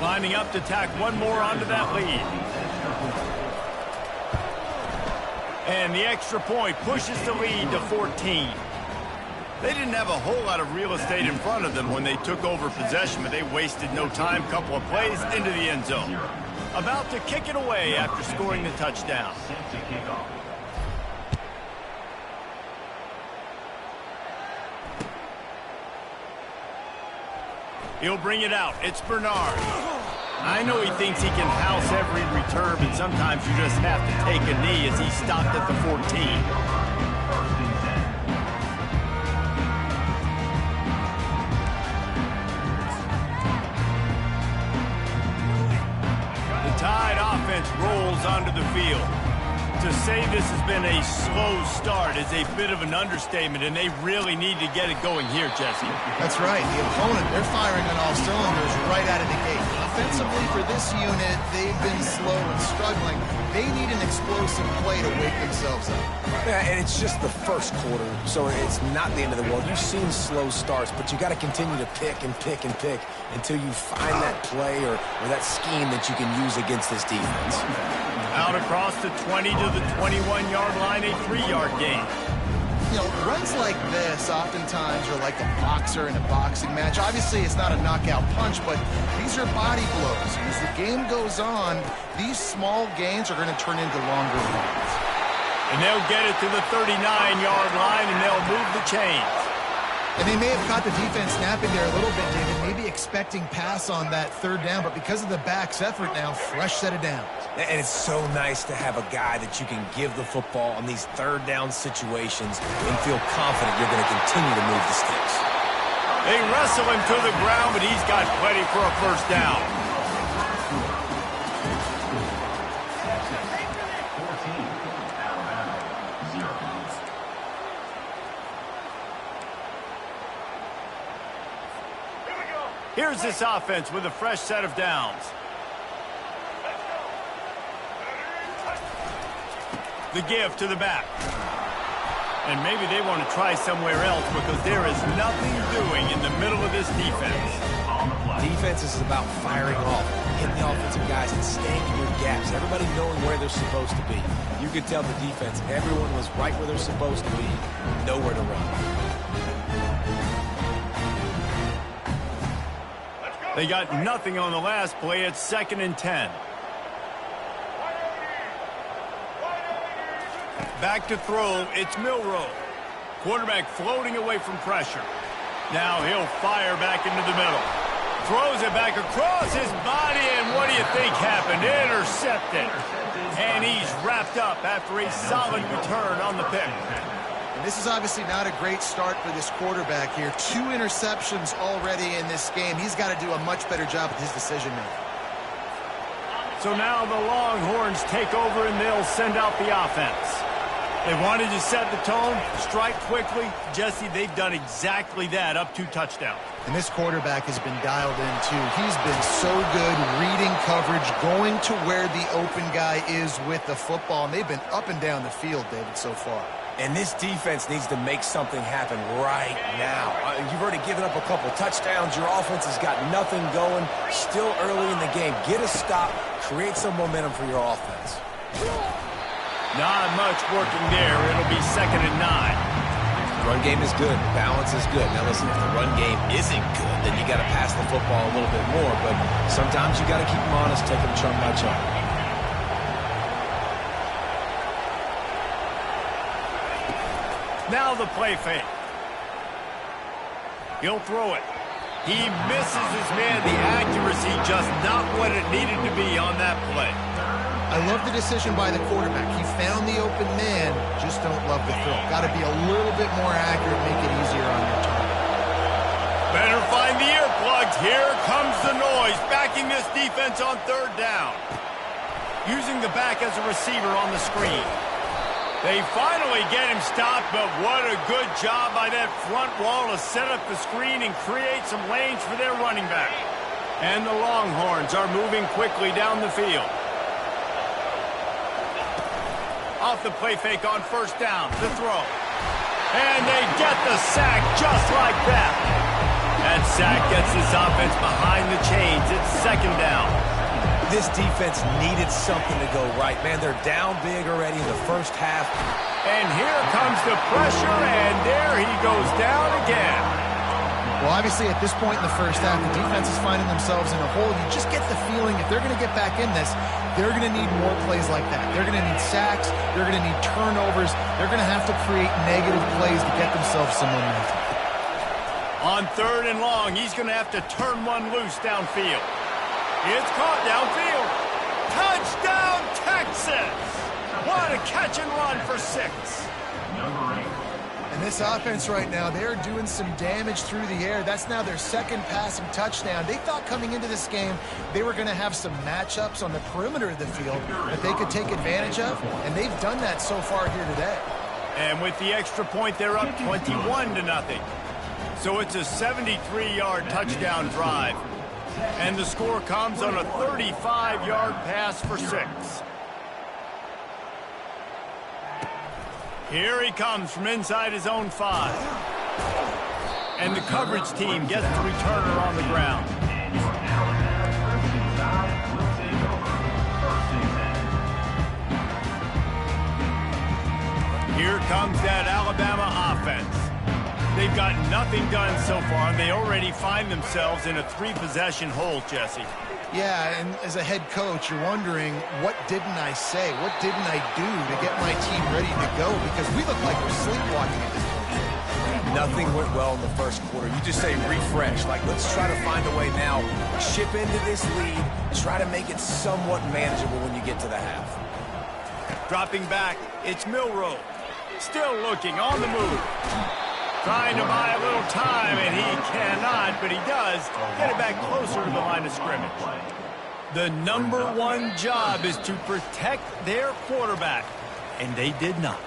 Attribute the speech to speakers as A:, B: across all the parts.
A: Lining up to tack one more onto that lead. And the extra point pushes the lead to 14. They didn't have a whole lot of real estate in front of them when they took over possession, but they wasted no time. Couple of plays into the end zone. About to kick it away after scoring the touchdown. He'll bring it out. It's Bernard. I know he thinks he can house every return, but sometimes you just have to take a knee as he stopped at the 14. Tide offense rolls onto the field. To say this has been a slow start is a bit of an understatement, and they really need to get it going here, Jesse.
B: That's right. The opponent, they're firing on all cylinders right out of the gate. Offensively, for this unit, they've been slow and struggling. They need an explosive play to wake themselves up.
C: Yeah, and it's just the first quarter, so it's not the end of the world. You've seen slow starts, but you got to continue to pick and pick and pick until you find that play or that scheme that you can use against this defense.
A: Out across the 20 to the 21-yard line, a 3-yard gain.
B: You know, runs like this oftentimes are like a boxer in a boxing match. Obviously, it's not a knockout punch, but these are body blows. And as the game goes on, these small gains are going to turn into longer ones.
A: And they'll get it to the 39-yard line, and they'll move the chains.
B: And they may have caught the defense snapping there a little bit, David, maybe expecting pass on that third down, but because of the back's effort now, fresh set of downs.
C: And it's so nice to have a guy that you can give the football on these third down situations and feel confident you're going to continue to move the sticks.
A: They wrestle him to the ground, but he's got plenty for a first down. Here's this offense with a fresh set of downs. The give to the back. And maybe they want to try somewhere else because there is nothing doing in the middle of this defense.
C: Defense is about firing off, hitting the offensive guys and staying in your gaps. Everybody knowing where they're supposed to be. You could tell the defense, everyone was right where they're supposed to be, nowhere to run.
A: They got nothing on the last play. It's 2nd and 10. Back to throw. It's Milroe. Quarterback floating away from pressure. Now he'll fire back into the middle. Throws it back across his body, and what do you think happened? Intercepted. And he's wrapped up after a solid return on the pick.
B: And this is obviously not a great start for this quarterback here. 2 interceptions already in this game. He's got to do a much better job with his decision-making.
A: So now the Longhorns take over, and they'll send out the offense. They wanted to set the tone, strike quickly. Jesse, they've done exactly that, up 2 touchdowns.
B: And this quarterback has been dialed in, too. He's been so good reading coverage, going to where the open guy is with the football. And they've been up and down the field, David, so far.
C: And this defense needs to make something happen right now. You've already given up a couple touchdowns. Your offense has got nothing going. Still early in the game. Get a stop. Create some momentum for your offense.
A: Not much working there. It'll be 2nd and 9.
C: Run game is good. Balance is good. Now listen, if the run game isn't good, then you got to pass the football a little bit more. But sometimes you got to keep them honest, take them chunk by chunk.
A: Now the play fake. He'll throw it. He misses his man. The accuracy just not what it needed to be on that play.
B: I love the decision by the quarterback. He found the open man, just don't love the throw. Got to be a little bit more accurate, make it easier on your target.
A: Better find the earplugs. Here comes the noise, backing this defense on 3rd down. Using the back as a receiver on the screen. They finally get him stopped, but what a good job by that front wall to set up the screen and create some lanes for their running back. And the Longhorns are moving quickly down the field. Off the play fake on 1st down, the throw. And they get the sack just like that. That sack gets this offense behind the chains. It's 2nd down.
C: This defense needed something to go right. Man, they're down big already in the first half.
A: And here comes the pressure, and there he goes down again.
B: Well, obviously, at this point in the first half, the defense is finding themselves in a hole. You just get the feeling if they're going to get back in this, they're going to need more plays like that. They're going to need sacks. They're going to need turnovers. They're going to have to create negative plays to get themselves some momentum.
A: On 3rd and long, he's going to have to turn one loose downfield. It's caught downfield. Touchdown, Texas! What a catch and run for 6.
B: And this offense right now, they're doing some damage through the air. That's now their second passing touchdown. They thought coming into this game they were going to have some matchups on the perimeter of the field that they could take advantage of, and they've done that so far here today.
A: And with the extra point, they're up 21-0. So it's a 73-yard touchdown drive. And the score comes on a 35-yard pass for 6. Here he comes from inside his own 5. And the coverage team gets the returner on the ground. Here comes that Alabama offense. They've got nothing done so far, and they already find themselves in a 3-possession hole, Jesse.
B: Yeah, and as a head coach, you're wondering, what didn't I say? What didn't I do to get my team ready to go? Because we look like we're sleepwalking at this point.
C: Nothing went well in the first quarter. You just say refresh. Like, let's try to find a way now. Chip into this lead. Try to make it somewhat manageable when you get to the half.
A: Dropping back, it's Milroe. Still looking, on the move. Trying to buy a little time, and he cannot, but he does get it back closer to the line of scrimmage. The #1 job is to protect their quarterback, and they did not.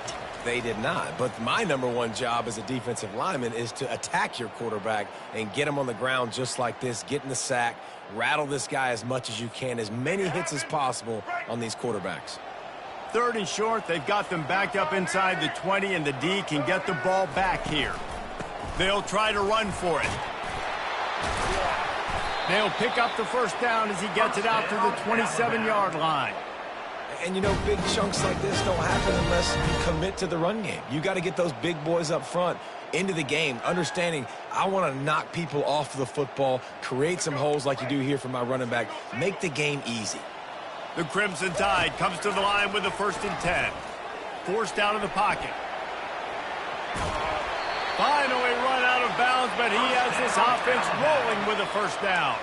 C: They did not. But my #1 job as a defensive lineman is to attack your quarterback and get him on the ground just like this, get in the sack, rattle this guy as much as you can, as many hits as possible on these quarterbacks.
A: 3rd and short, they've got them backed up inside the 20, and the D can get the ball back here. They'll try to run for it. They'll pick up the first down as he gets it out to the 27-yard line.
C: And, you know, big chunks like this don't happen unless you commit to the run game. You got to get those big boys up front into the game, understanding I want to knock people off the football, create some holes like you do here for my running back, make the game easy.
A: The Crimson Tide comes to the line with a 1st and 10. Forced out of the pocket. Finally run out of bounds, but he has this offense rolling with a 1st down.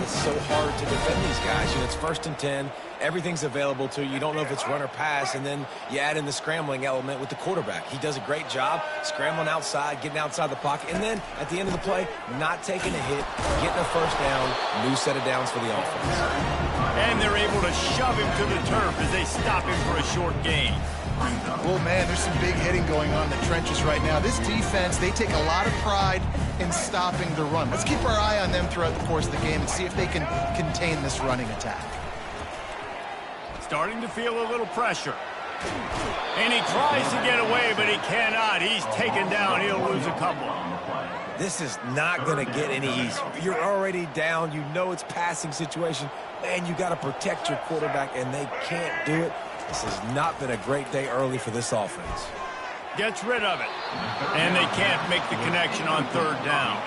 C: It's so hard to defend these guys. You know, it's 1st and 10. Everything's available to you. You don't know if it's run or pass, and then you add in the scrambling element with the quarterback. He does a great job scrambling outside, getting outside the pocket, and then at the end of the play, not taking a hit, getting a 1st down, new set of downs for the offense.
A: And they're able to shove him to the turf as they stop him for a short gain.
B: Well, man, there's some big hitting going on in the trenches right now. This defense, they take a lot of pride in stopping the run. Let's keep our eye on them throughout the course of the game and see if they can contain this running attack.
A: Starting to feel a little pressure. And he tries to get away, but he cannot. He's taken down. He'll lose a couple.
C: This is not going to get any easier. You're already down. You know it's passing situation. Man, you got to protect your quarterback, and they can't do it. This has not been a great day early for this offense.
A: Gets rid of it. And they can't make the connection on 3rd down.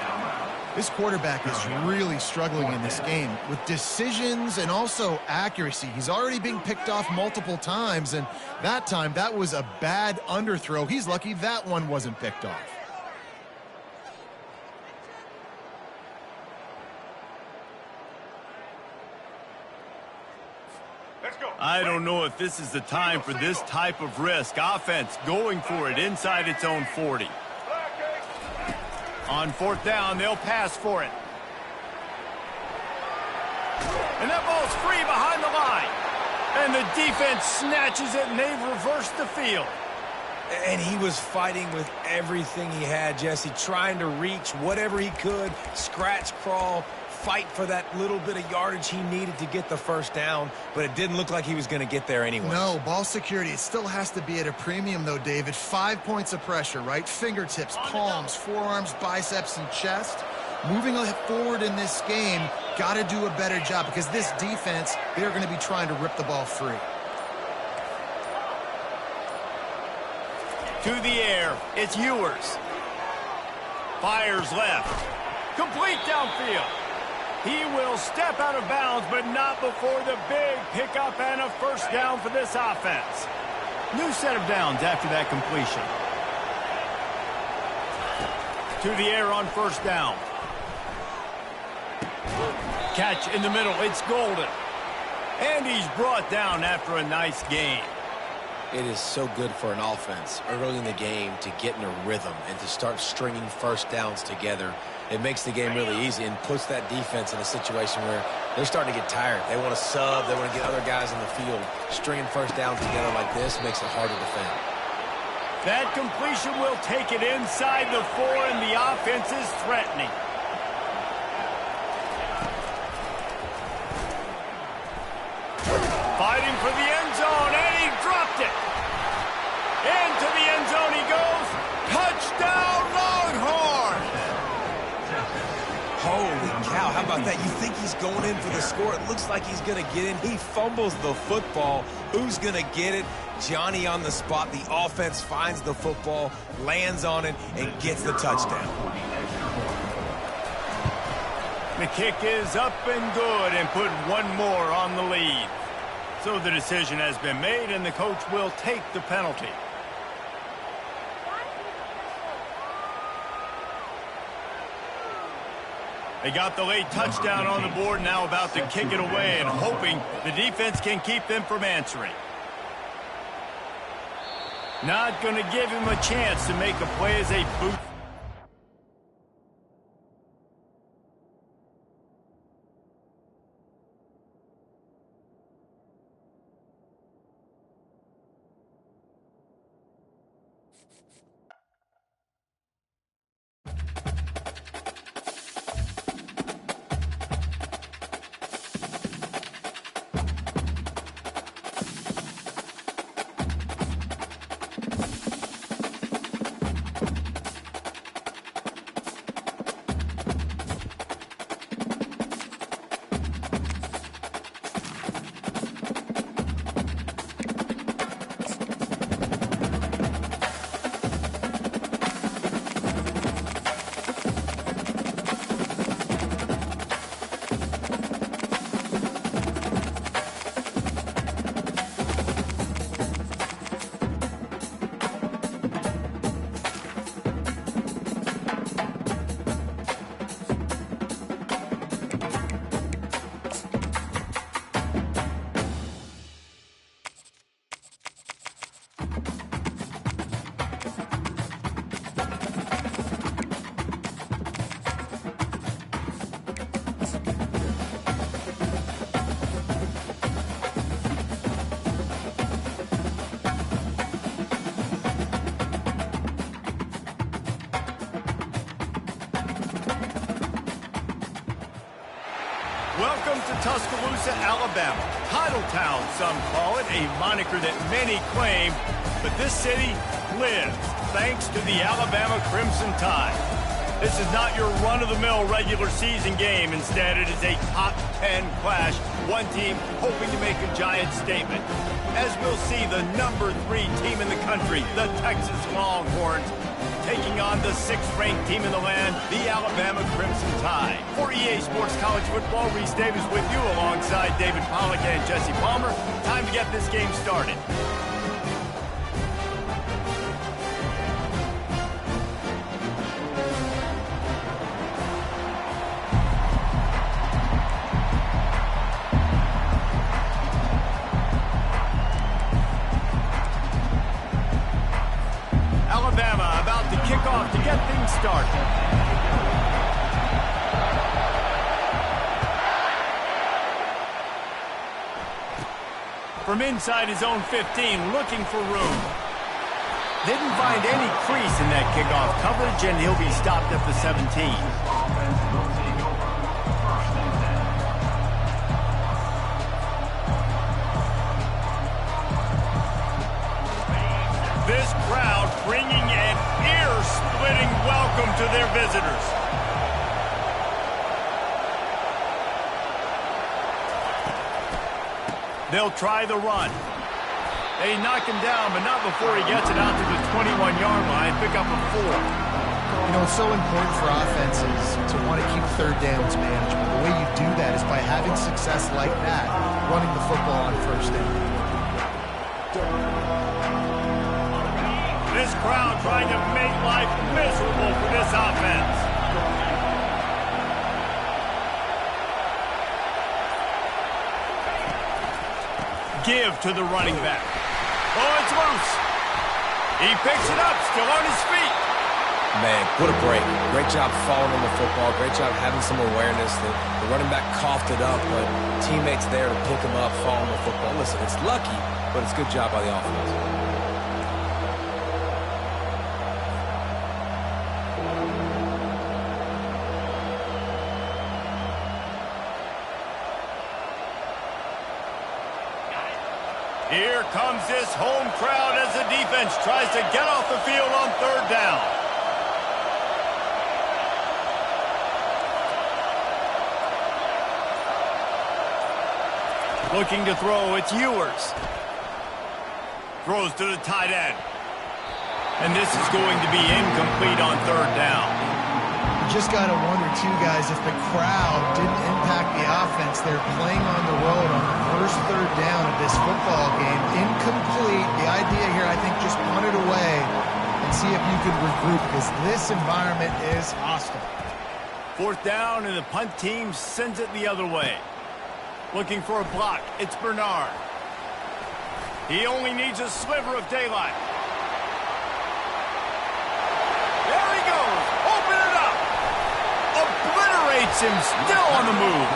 B: This quarterback is really struggling in this game with decisions and also accuracy. He's already being picked off multiple times, and that time, that was a bad underthrow. He's lucky that one wasn't picked off.
A: I don't know if this is the time for this type of risk. Offense going for it inside its own 40. On 4th down, they'll pass for it. And that ball's free behind the line. And the defense snatches it, and they've reversed the field.
C: And he was fighting with everything he had, Jesse, trying to reach whatever he could, scratch, crawl, fight for that little bit of yardage he needed to get the 1st down, but it didn't look like he was going to get there anyway.
B: No, ball security, it still has to be at a premium, though, David. 5 points of pressure, right? Fingertips, palms, forearms, biceps, and chest. Moving forward in this game, got to do a better job because this defense, they're going to be trying to rip the ball free.
A: To the air, it's Ewers. Fires left. Complete downfield. He will step out of bounds, but not before the big pickup and a first down for this offense. New set of downs after that completion. To the air on first down. Catch in the middle. It's Golden. And he's brought down after a nice gain.
C: It is so good for an offense early in the game to get in a rhythm and to start stringing first downs together. It makes the game really easy and puts that defense in a situation where they're starting to get tired. They want to sub. They want to get other guys in the field. Stringing first downs together like this makes it hard to defend.
A: That completion will take it inside the 4, and the offense is threatening. Fighting for the end zone, and he dropped it. Into the end zone he goes. Touchdown, Longhorn!
C: Holy cow, how about that? You think he's going in for the score. It looks like he's going to get in. He fumbles the football. Who's going to get it? Johnny on the spot. The offense finds the football, lands on it, and gets the touchdown.
A: The kick is up and good and put one more on the lead. So the decision has been made, and the coach will take the penalty. They got the late touchdown on the board, now about to kick it away and hoping the defense can keep them from answering. Not going to give him a chance to make a play as they boot. Welcome to Tuscaloosa, Alabama. Titletown, some call it, a moniker that many claim, but this city lives thanks to the Alabama Crimson Tide. This is not your run-of-the-mill regular season game. Instead, it is a top 10 clash, one team hoping to make a giant statement. As we'll see, the number 3 team in the country, the Texas Longhorns, taking on the 6th-ranked team in the land, the Alabama Crimson Tide. For EA Sports College Football, Reese Davis with you alongside David Pollack and Jesse Palmer. Time to get this game started. Alabama about to kick off to get things started. From inside his own 15, looking for room. Didn't find any crease in that kickoff coverage, and he'll be stopped at the 17. This crowd bringing an ear-splitting welcome to their visitors. They'll try the run. They knock him down, but not before he gets it out to the 21-yard line. Pick up a 4.
B: You know, it's so important for offenses to want to keep third downs manageable. The way you do that is by having success like that, running the football on first down.
A: This crowd trying to make life miserable for this offense. Give to the running back. Oh, it's loose. He picks it up, still on his feet.
C: Man, what a break. Great job falling on the football. Great job having some awareness. The running back coughed it up, but teammates there to pick him up, fall on the football. Listen, it's lucky, but it's a good job by the offense.
A: Here comes this home crowd as the defense tries to get off the field on third down. Looking to throw, it's Ewers. Throws to the tight end. And this is going to be incomplete on third down.
B: You just got to wonder, too, guys, if the crowd didn't impact the offense. They're playing on the road on the first third down of this football game. Incomplete. The idea here, I think, just punt it away and see if you could regroup, because this environment is hostile.
A: Fourth down, and the punt team sends it the other way. Looking for a block. It's Bernard. He only needs a sliver of daylight. There he goes. Open it up. Obliterates him. Still on the move.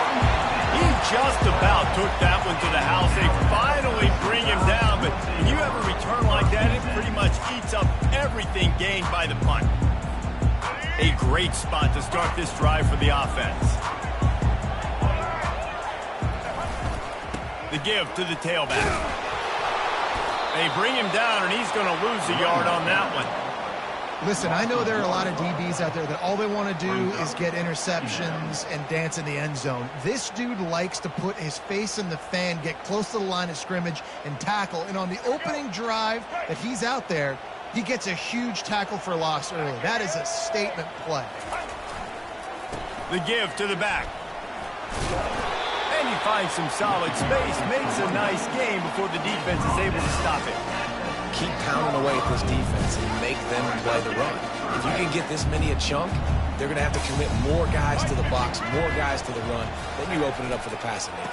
A: He just about took that one to the house. They finally bring him down. But when you have a return like that, it pretty much eats up everything gained by the punt. A great spot to start this drive for the offense. The give to the tailback. They bring him down, and he's going to lose a yard on that one.
B: Listen, I know there are a lot of DBs out there that all they want to do is get interceptions and dance in the end zone. This dude likes to put his face in the fan, get close to the line of scrimmage, and tackle. And on the opening drive that he's out there, he gets a huge tackle for loss early. That is a statement play.
A: The give to the back. And he finds some solid space, makes a nice game before the defense is able to stop it.
C: Keep pounding away at this defense and make them play the run. If you can get this many a chunk, they're going to have to commit more guys to the box, more guys to the run. Then you open it up for the passing game.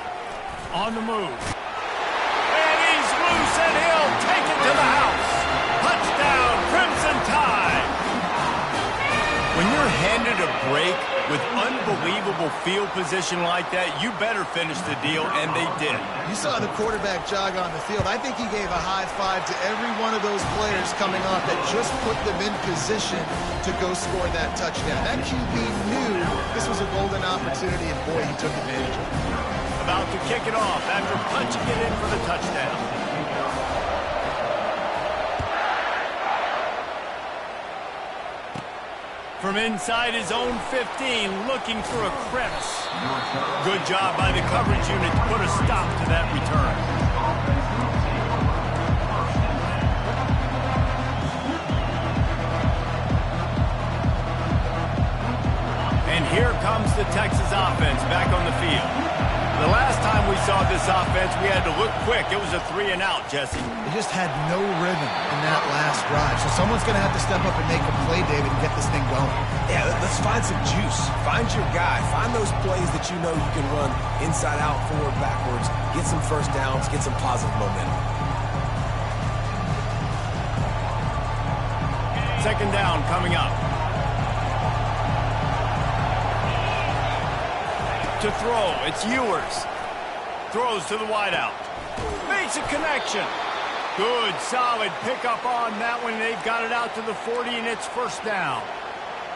A: On the move. And he's loose, and he'll take it to the house. Touchdown, Crimson Tide. When you're handed a break with unbelievable field position like that, you better finish the deal, and they did.
B: You saw the quarterback jog on the field. I think he gave a high five to every one of those players coming off that just put them in position to go score that touchdown. That QB knew this was a golden opportunity, and boy, he took advantage of it.
A: About to kick it off after punching it in for the touchdown. From inside his own 15, looking for a crevice. Good job by the coverage unit to put a stop to that return. And here comes the Texas offense back on the field. The last time we saw this offense, we had to look quick. It was a 3-and-out, Jesse.
B: They just had no rhythm in that last drive. So someone's going to have to step up and make a play, David, and get this thing going.
C: Yeah, let's find some juice. Find your guy. Find those plays that you know you can run inside out, forward, backwards. Get some first downs. Get some positive momentum.
A: Second down coming up. To throw, it's Ewers. Throws to the wideout. Makes a connection. Good, solid pickup on that one. They've got it out to the 40, and it's first down.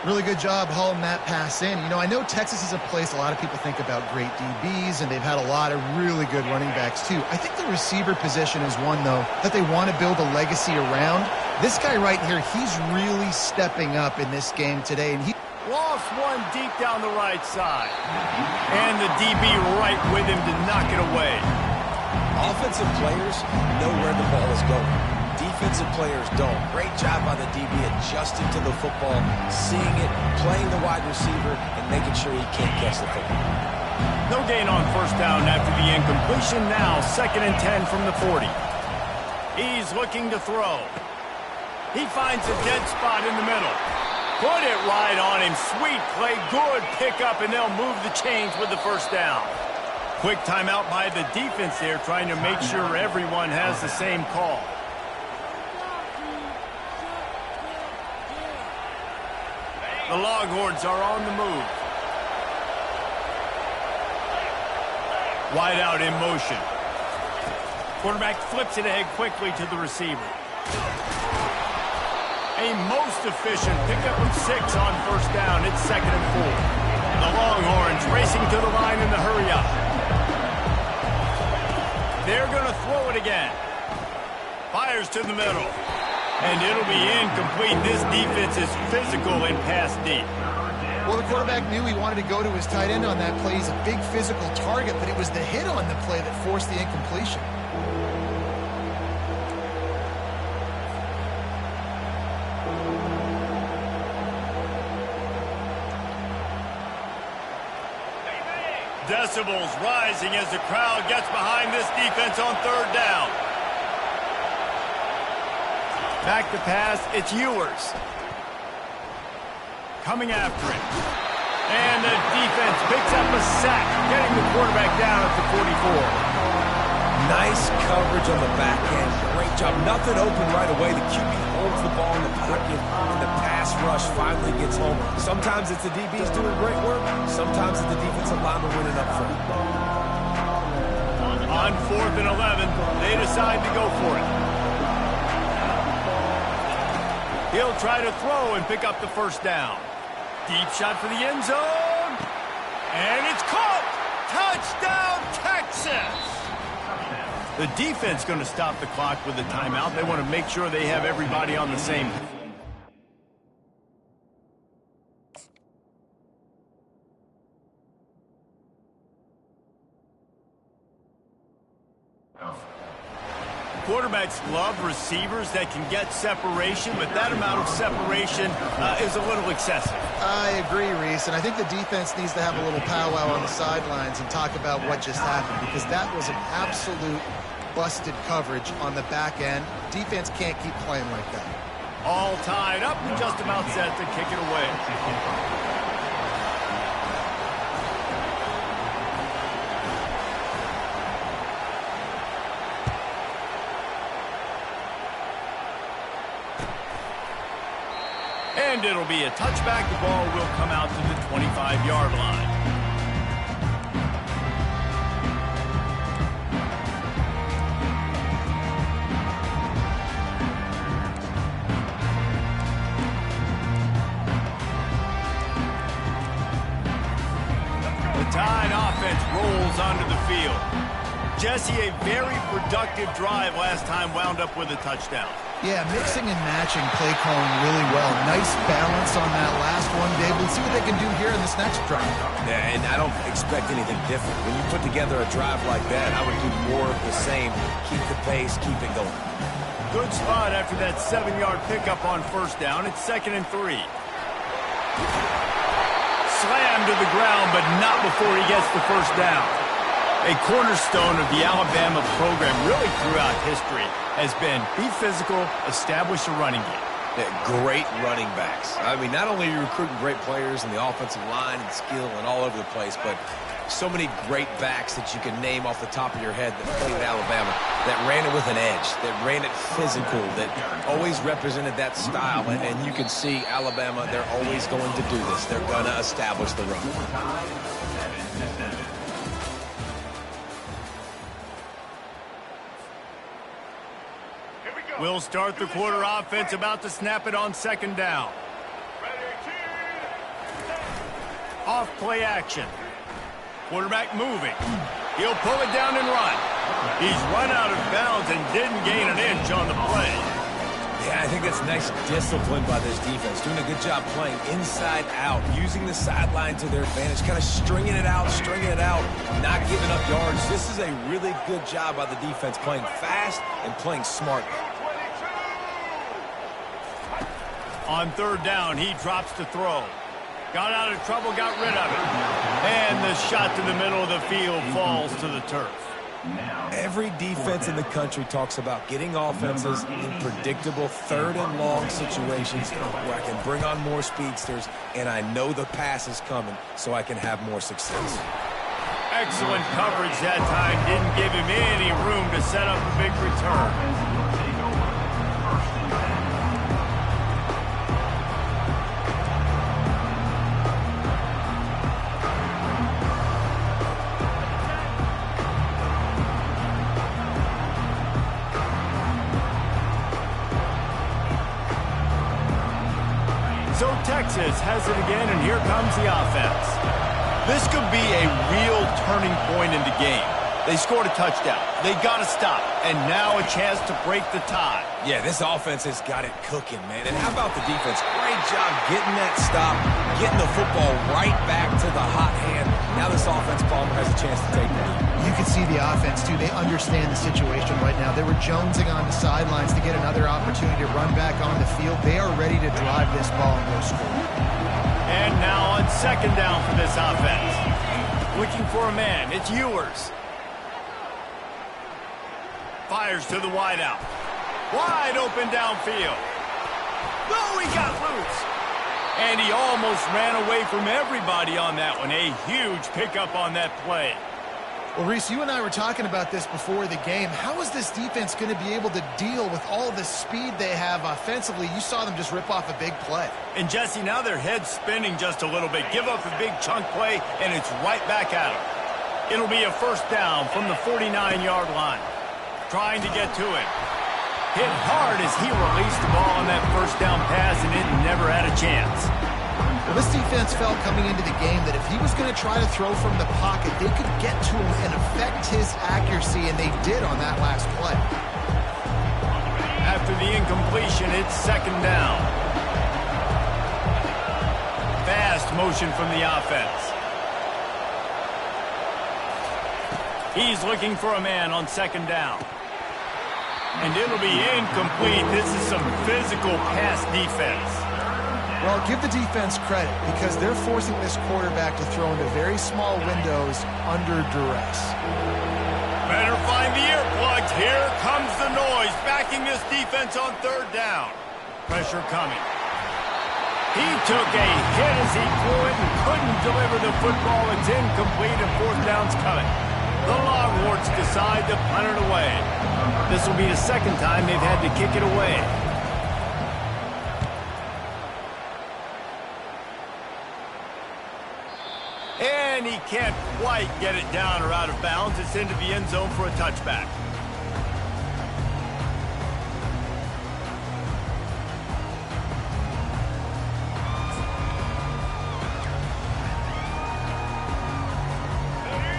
B: Really good job hauling that pass in. You know, I know Texas is a place a lot of people think about great DBs, and they've had a lot of really good running backs, too. I think the receiver position is one, though, that they want to build a legacy around. This guy right here, he's really stepping up in this game today, and he
A: lost one deep down the right side. And the DB right with him to knock it away.
C: Offensive players know where the ball is going. Defensive players don't. Great job by the DB adjusting to the football, seeing it, playing the wide receiver, and making sure he can't catch the football.
A: No gain on first down after the incompletion. Now 2nd and 10 from the 40. He's looking to throw. He finds a dead spot in the middle. Put it right on him. Sweet play. Good pickup, and they'll move the chains with the first down. Quick timeout by the defense there, trying to make sure everyone has the same call. The Longhorns are on the move. Wide out in motion. Quarterback flips it ahead quickly to the receiver. A most efficient pickup of 6 on first down. It's 2nd and 4. The Longhorns racing to the line in the hurry up. They're going to throw it again. Fires to the middle. And it'll be incomplete. This defense is physical and pass deep.
B: Well, the quarterback knew he wanted to go to his tight end on that play. He's a big physical target, but it was the hit on the play that forced the incompletion.
A: Decibels rising as the crowd gets behind this defense on 3rd down. Back to pass, it's Ewers. Coming after it. And the defense picks up a sack, getting the quarterback down at the 44.
C: Nice coverage on the back end. Great job. Nothing open right away. The QB holds the ball in the pocket, and the pass rush finally gets home. Sometimes it's the DBs doing great work. Sometimes it's the defensive lineman winning up front.
A: On 4th and 11, they decide to go for it. He'll try to throw and pick up the first down. Deep shot for the end zone. And it's caught. Touchdown, Texas. The defense going to stop the clock with a timeout. They want to make sure they have everybody on the same. Quarterbacks love receivers that can get separation, but that amount of separation is a little excessive.
B: I agree, Reese, and I think the defense needs to have a little powwow on the sidelines and talk about what just happened, because that was an absolute busted coverage on the back end. Defense can't keep playing like that.
A: All tied up and just about set to kick it away. And it'll be a touchback. The ball will come out to the 25-yard line. The Tide offense rolls onto the field. Jesse, a very productive drive last time, wound up with a touchdown.
B: Yeah, mixing and matching play calling really well. Nice balance on that last one, Dave. We'll see what they can do here in this next drive.
C: Yeah, and I don't expect anything different. When you put together a drive like that, I would do more of the same. Keep the pace, keep it going.
A: Good spot after that 7-yard pickup on first down. It's 2nd and 3. Slammed to the ground, but not before he gets the first down. A cornerstone of the Alabama program really throughout history has been be physical, establish a running game.
C: Yeah, great running backs. I mean, not only are you recruiting great players in the offensive line and skill and all over the place, but so many great backs that you can name off the top of your head that played at Alabama, that ran it with an edge, that ran it physical, that always represented that style. And you can see Alabama, they're always going to do this. They're going to establish the run.
A: We'll start the quarter offense, about to snap it on 2nd down. Off play action. Quarterback moving. He'll pull it down and run. He's run out of bounds and didn't gain an inch on the play.
C: Yeah, I think that's nice discipline by this defense. Doing a good job playing inside out, using the sideline to their advantage, kind of stringing it out, not giving up yards. This is a really good job by the defense, playing fast and playing smart.
A: On third down, he drops to throw. Got out of trouble, got rid of it. And the shot to the middle of the field falls to the turf.
C: Every defense in the country talks about getting offenses in predictable third and long situations where I can bring on more speedsters and I know the pass is coming so I can have more success.
A: Excellent coverage that time. Didn't give him any room to set up a big return. So Texas has it again, and here comes the offense. This could be a real turning point in the game. They scored a touchdown. They got to stop, and now a chance to break the tie.
C: Yeah, this offense has got it cooking, man. And how about the defense? Great job getting that stop, getting the football right back to the hot hand. Now this offense, Palmer, has a chance to take the lead.
B: You can see the offense, too. They understand the situation right now. They were jonesing on the sidelines to get another opportunity to run back on the field. They are ready to drive this ball and go score.
A: And now on second down for this offense. Looking for a man. It's Ewers. Fires to the wideout. Wide open downfield. No, he got loose. And he almost ran away from everybody on that one. A huge pickup on that play.
B: Well, Reese, you and I were talking about this before the game. How is this defense going to be able to deal with all the speed they have offensively? You saw them just rip off a big play.
A: And, Jesse, now their head's spinning just a little bit. Give up a big chunk play, and it's right back at them. It'll be a first down from the 49-yard line. Trying to get to it. Hit hard as he released the ball on that first down pass, and it never had a chance.
B: Well, this defense felt coming into the game that if he was going to try to throw from the pocket, they could get to him and affect his accuracy, and they did on that last play.
A: After the incompletion, it's second down. Fast motion from the offense. He's looking for a man on second down. And it'll be incomplete. This is some physical pass defense.
B: Well, give the defense credit because they're forcing this quarterback to throw into very small windows under duress.
A: Better find the earplugs. Here comes the noise, backing this defense on third down. Pressure coming. He took a hit as he threw it and couldn't deliver the football. It's incomplete and fourth down's coming. The Longhorns decide to punt it away. This will be the second time they've had to kick it away. And he can't quite get it down or out of bounds. It's into the end zone for a touchback.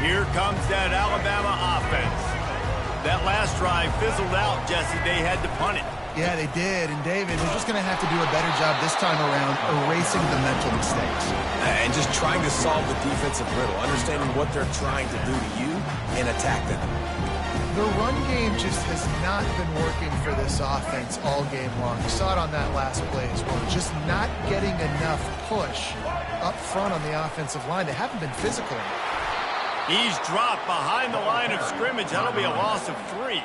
A: Here comes that Alabama offense. That last drive fizzled out, Jesse. They had to punt it.
B: Yeah, they did. And, David, they're just going to have to do a better job this time around erasing the mental mistakes.
C: And just trying to solve the defensive riddle, understanding what they're trying to do to you and attack them.
B: The run game just has not been working for this offense all game long. You saw it on that last play as well. Just not getting enough push up front on the offensive line. They haven't been physical enough.
A: He's dropped behind the line of scrimmage. That'll be a loss of 3.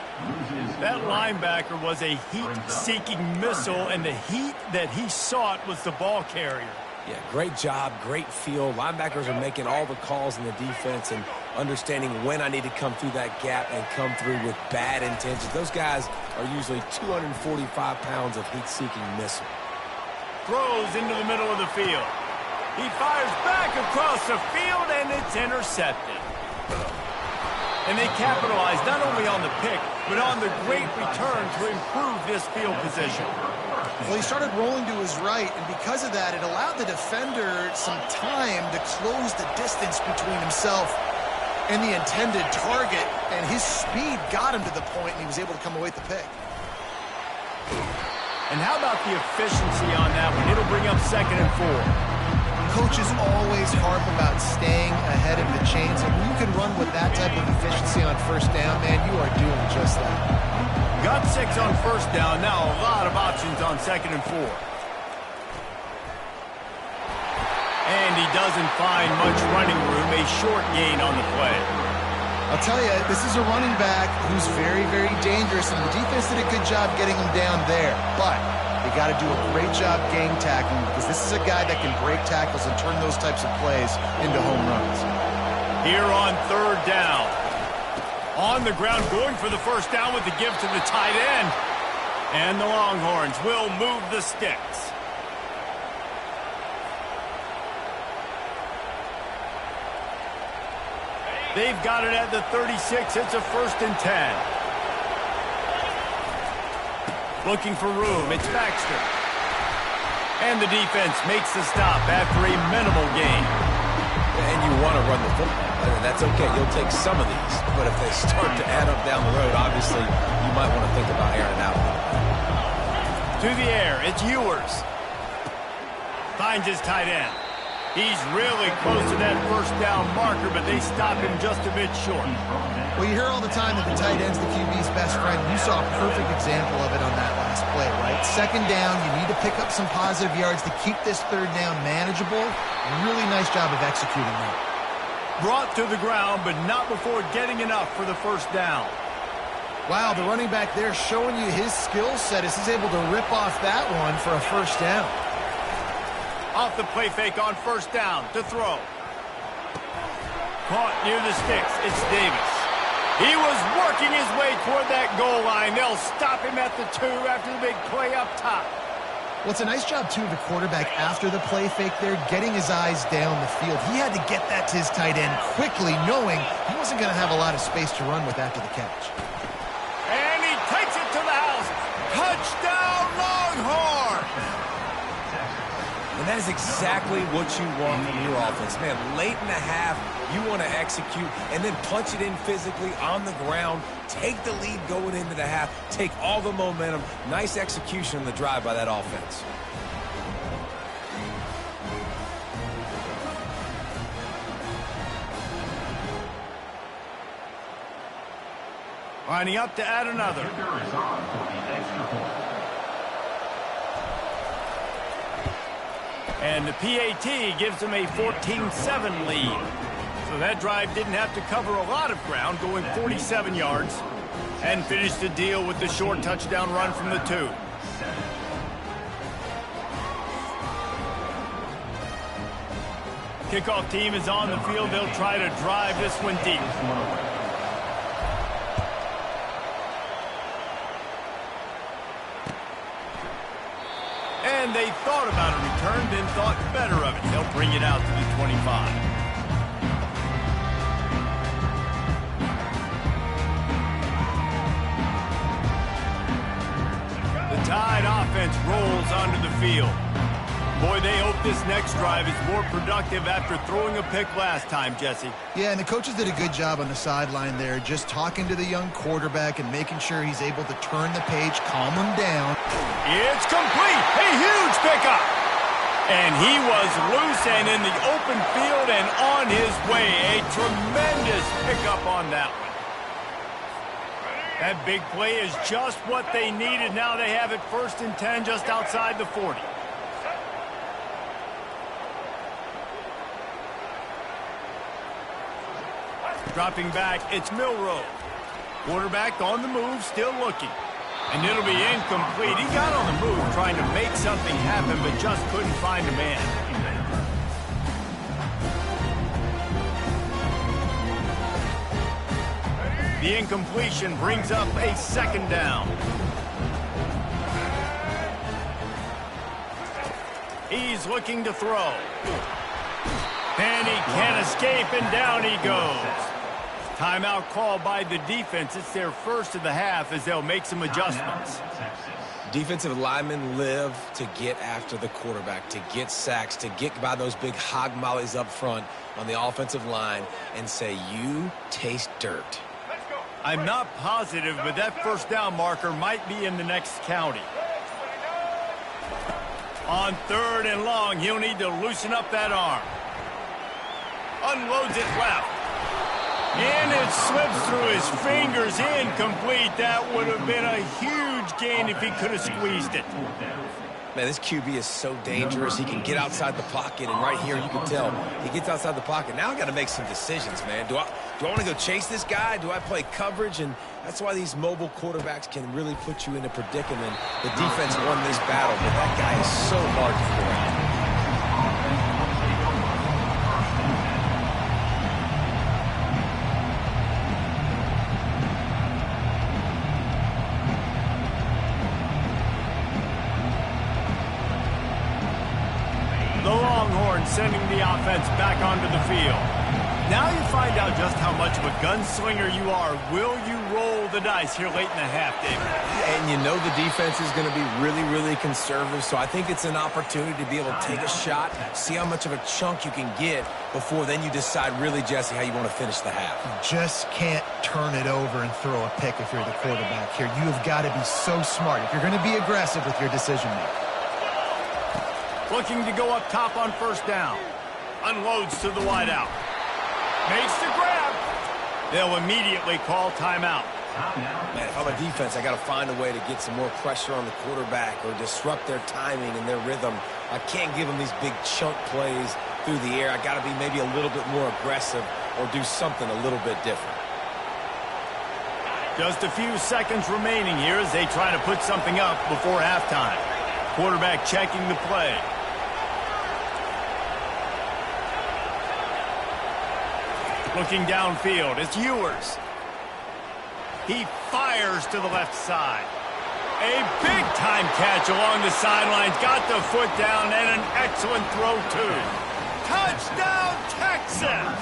A: That linebacker was a heat-seeking missile, and the heat that he sought was the ball carrier.
C: Yeah, great job, great feel. Linebackers are making all the calls in the defense and understanding when I need to come through that gap and come through with bad intentions. Those guys are usually 245 pounds of heat-seeking missile.
A: Throws into the middle of the field. He fires back across the field, and it's intercepted. And they capitalize not only on the pick, but on the great return to improve this field position.
B: Well, he started rolling to his right, and because of that, it allowed the defender some time to close the distance between himself and the intended target, and his speed got him to the point, and he was able to come away with the pick.
A: And how about the efficiency on that one? It'll bring up 2nd and 4.
B: Coaches always harp about staying ahead of the chains, and when you can run with that type of efficiency on 1st down, man, you are doing just that.
A: Got 6 on 1st down. Now a lot of options on 2nd and 4. And he doesn't find much running room. A short gain on the play.
B: I'll tell you, this is a running back who's very, very dangerous, and the defense did a good job getting him down there. But they got to do a great job game tackling, because this is a guy that can break tackles and turn those types of plays into home runs.
A: Here on 3rd down. On the ground, going for the 1st down with the give to the tight end. And the Longhorns will move the sticks. They've got it at the 36. It's a 1st and 10. Looking for room. It's Baxter. And the defense makes the stop after a minimal gain.
C: And you want to run the football. That's okay. You'll take some of these. But if they start to add up down the road, obviously, you might want to think about airing it out.
A: To the air. It's Ewers. Finds his tight end. He's really close to that 1st down marker, but they stop him just a bit short.
B: Well, you hear all the time that the tight end's the QB's best friend. You saw a perfect example of it on that last play, right? 2nd down, you need to pick up some positive yards to keep this 3rd down manageable. Really nice job of executing that.
A: Brought to the ground, but not before getting enough for the 1st down.
B: Wow, the running back there showing you his skill set as he's able to rip off that one for a 1st down.
A: Off the play fake on 1st down to throw. Caught near the sticks. It's Davis. He was working his way toward that goal line. They'll stop him at the 2 after the big play up top.
B: Well, it's a nice job, too, of the quarterback after the play fake there, getting his eyes down the field. He had to get that to his tight end quickly, knowing he wasn't going to have a lot of space to run with after the catch.
A: And he takes it to the house. Touchdown, Longhorn!
C: And that is exactly what you want from your offense. Man, late in the half, you want to execute and then punch it in physically on the ground. Take the lead going into the half. Take all the momentum. Nice execution on the drive by that offense.
A: Lining up to add another. And the PAT gives them a 14-7 lead. So that drive didn't have to cover a lot of ground, going 47 yards, and finished the deal with the short touchdown run from the 2. Kickoff team is on the field. They'll try to drive this one deep. And they thought about a return, then thought better of it. They'll bring it out to the 25. The Tide offense rolls onto the field. Boy, they hope this next drive is more productive after throwing a pick last time, Jesse.
B: Yeah, and the coaches did a good job on the sideline there, just talking to the young quarterback and making sure he's able to turn the page, calm him down.
A: It's complete. A huge pickup. And he was loose and in the open field and on his way. A tremendous pickup on that one. That big play is just what they needed. Now they have it 1st and 10 just outside the 40. Dropping back, it's Milroe. Quarterback on the move, still looking. And it'll be incomplete. He got on the move trying to make something happen, but just couldn't find a man. The incompletion brings up a 2nd down. He's looking to throw. And he can't escape, and down he goes. Timeout called by the defense. It's their 1st of the half as they'll make some adjustments.
C: Defensive linemen live to get after the quarterback, to get sacks, to get by those big hog mollies up front on the offensive line and say, you taste dirt.
A: I'm not positive, but that 1st down marker might be in the next county. On 3rd and long, he'll need to loosen up that arm. Unloads it left. And it slips through his fingers, incomplete. That would have been a huge gain if he could have squeezed it.
C: Man, this QB is so dangerous. He can get outside the pocket, and right here you can tell he gets outside the pocket. Now I got to make some decisions, man. Do I want to go chase this guy? Do I play coverage? And that's why these mobile quarterbacks can really put you in a predicament. The defense won this battle, but that guy is so hard to throw.
A: Sending the offense back onto the field. Now you find out just how much of a gunslinger you are. Will you roll the dice here late in the half, David?
C: And you know the defense is going to be really, really conservative, so I think it's an opportunity to be able to take a shot, see how much of a chunk you can get before then you decide really, Jesse, how you want to finish the half.
B: You just can't turn it over and throw a pick if you're the quarterback here. You have got to be so smart if you're going to be aggressive with your decision making.
A: Looking to go up top on 1st down. Unloads to the wideout. Makes the grab. They'll immediately call timeout.
C: Man, if I'm a defense, I got to find a way to get some more pressure on the quarterback or disrupt their timing and their rhythm. I can't give them these big chunk plays through the air. I got to be maybe a little bit more aggressive or do something a little bit different.
A: Just a few seconds remaining here as they try to put something up before halftime. Quarterback checking the play. Looking downfield, it's Ewers. He fires to the left side. A big-time catch along the sidelines. Got the foot down and an excellent throw, too. Touchdown, Texas!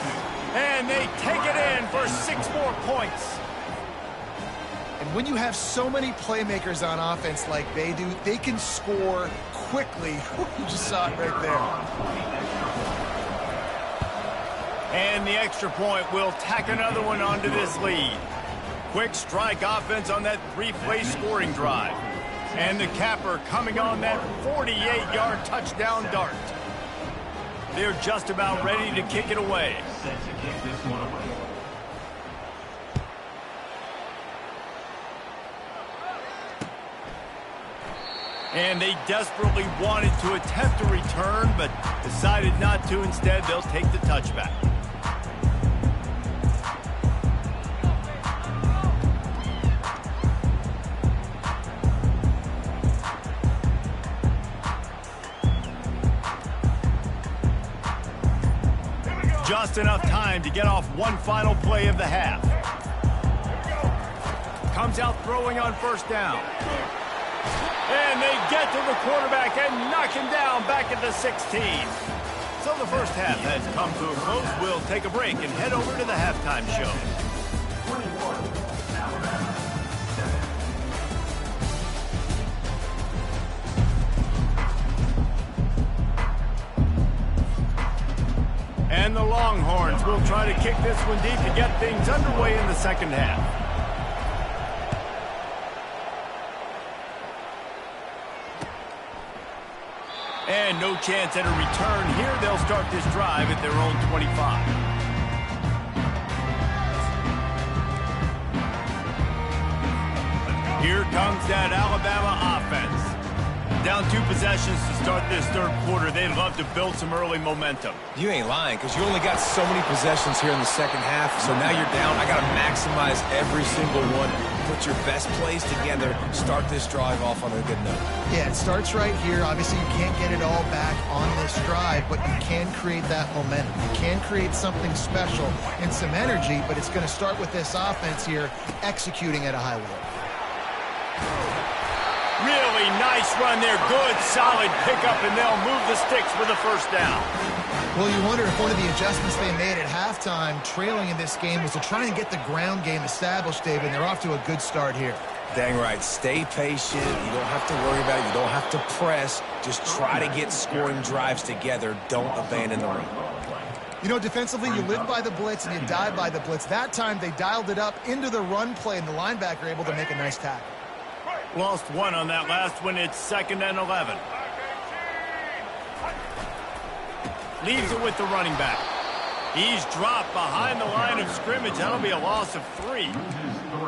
A: And they take it in for 6 more points.
B: And when you have so many playmakers on offense like they do, they can score quickly. You just saw it right there.
A: And the extra point will tack another one onto this lead. Quick strike offense on that 3-play scoring drive. And the capper coming on that 48-yard touchdown dart. They're just about ready to kick it away. And they desperately wanted to attempt a return, but decided not to. Instead, they'll take the touchback. Just enough time to get off one final play of the half. Comes out throwing on 1st down. And they get to the quarterback and knock him down back at the 16. So the first half has come to a close. We'll take a break and head over to the halftime show. And the Longhorns will try to kick this one deep to get things underway in the second half. And no chance at a return here. They'll start this drive at their own 25. Here comes that Alabama offense. Down 2 possessions to start this 3rd quarter. They'd love to build some early momentum.
C: You ain't lying, because you only got so many possessions here in the second half, so now you're down. I got to maximize every single one. Put your best plays together. Start this drive off on a good note.
B: Yeah, it starts right here. Obviously, you can't get it all back on this drive, but you can create that momentum. You can create something special and some energy, but it's going to start with this offense here executing at a high level.
A: Really nice run there. Good, solid pickup, and they'll move the sticks for the 1st down.
B: Well, you wonder if one of the adjustments they made at halftime, trailing in this game, was to try and get the ground game established, David, and they're off to a good start here.
C: Dang right. Stay patient. You don't have to worry about it. You don't have to press. Just try to get scoring drives together. Don't abandon the run.
B: You know, defensively, you live by the blitz and you die by the blitz. That time, they dialed it up into the run play, and the linebacker able to make a nice tackle.
A: Lost one on that last one. It's 2nd and 11. leaves it with the running back. He's dropped behind the line of scrimmage. That'll be a loss of 3.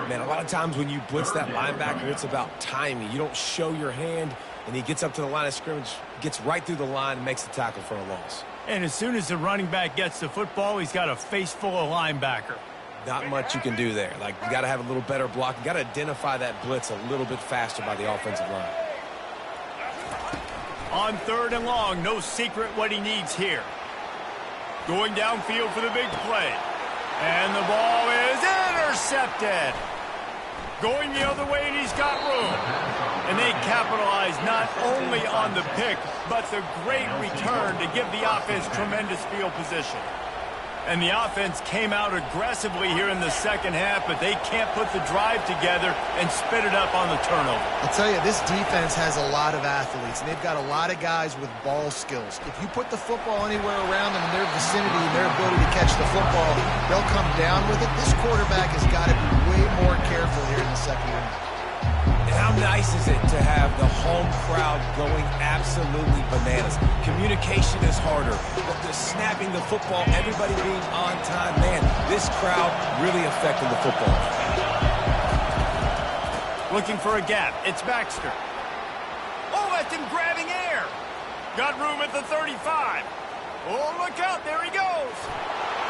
C: Man, a lot of times when you blitz that linebacker, it's about timing. You don't show your hand, and he gets up to the line of scrimmage, gets right through the line, and makes the tackle for a loss.
A: And as soon as the running back gets the football, he's got a face full of linebacker.
C: Not much you can do there. Like, you got to have a little better block. You got to identify that blitz a little bit faster by the offensive line.
A: On 3rd and long, no secret what he needs here. Going downfield for the big play. And the ball is intercepted. Going the other way, and he's got room. And they capitalize not only on the pick, but the great return to give the offense tremendous field position. And the offense came out aggressively here in the second half, but they can't put the drive together and spit it up on the turnover.
B: I'll tell you, this defense has a lot of athletes, and they've got a lot of guys with ball skills. If you put the football anywhere around them in their vicinity and their ability to catch the football, they'll come down with it. This quarterback has got to be way more careful here in the second half.
C: And how nice is it to have the home crowd going absolutely bananas? Communication is harder, but the snapping the football, everybody being on time, man, this crowd really affecting the football.
A: Looking for a gap. It's Baxter. Oh, that's him grabbing air. Got room at the 35. Oh, look out. There he goes.